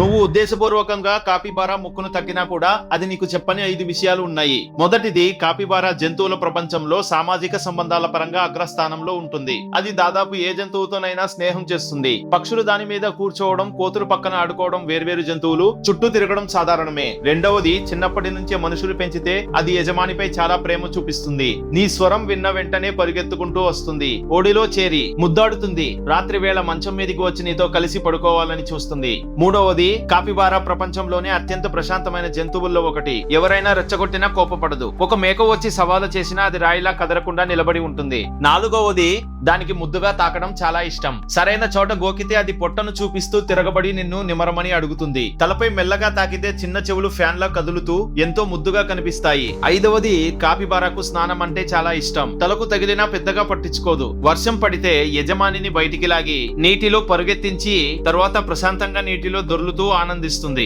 నువ్వు ఉద్దేశపూర్వకంగా కాపిబారా ముక్కును తక్కినా కూడా అది నీకు చెప్పని 5 విషయాలు ఉన్నాయి. మొదటిది, కాపిబారా జంతువుల ప్రపంచంలో సామాజిక సంబంధాల పరంగా అగ్రస్థానంలో ఉంటుంది. అది దాదాపు ఏ జంతువుతోనైనా స్నేహం చేస్తుంది. పక్షులు దాని మీద కూర్చోవడం, కోతులు పక్కన ఆడుకోవడం, వేర్వేరు జంతువులు చుట్టూ తిరగడం సాధారణమే. రెండవది, చిన్నప్పటి నుంచే మనుషులు పెంచితే అది యజమానిపై చాలా ప్రేమ చూపిస్తుంది. నీ స్వరం విన్న వెంటనే పరిగెత్తుకుంటూ వస్తుంది, ఓడిలో చేరి ముద్దాడుతుంది, రాత్రి వేళ మంచం మీదకి వచ్చి నీతో కలిసి పడుకోవాలని చూస్తుంది. మూడవది, కాపిబారా ప్రపంచంలోనే అత్యంత ప్రశాంతమైన జంతువుల్లో ఒకటి. ఎవరైనా రెచ్చగొట్టినా కోపపడదు. ఒక మేక వచ్చి సవాలు చేసినా అది రాయిలా కదలకుండా నిలబడి ఉంటుంది. నాలుగవది, దానికి ముద్దుగా తాకడం చాలా ఇష్టం. సరైన చోట గోకితే అది పొట్టను చూపిస్తూ తిరగబడి నిన్ను నిమరమని అడుగుతుంది. తలపై మెల్లగా తాకితే చిన్న చెవులు ఫ్యాన్ లా కదులుతూ ఎంతో ముద్దుగా కనిపిస్తాయి. ఐదవది, కాపిబారాకు స్నానం అంటే చాలా ఇష్టం. తలకు తగిలినా పెద్దగా పట్టించుకోదు. వర్షం పడితే యజమానిని బయటికి లాగి నీటిలో పరుగెత్తించి తర్వాత ప్రశాంతంగా నీటిలో దొర్లుతూ ఆనందిస్తుంది.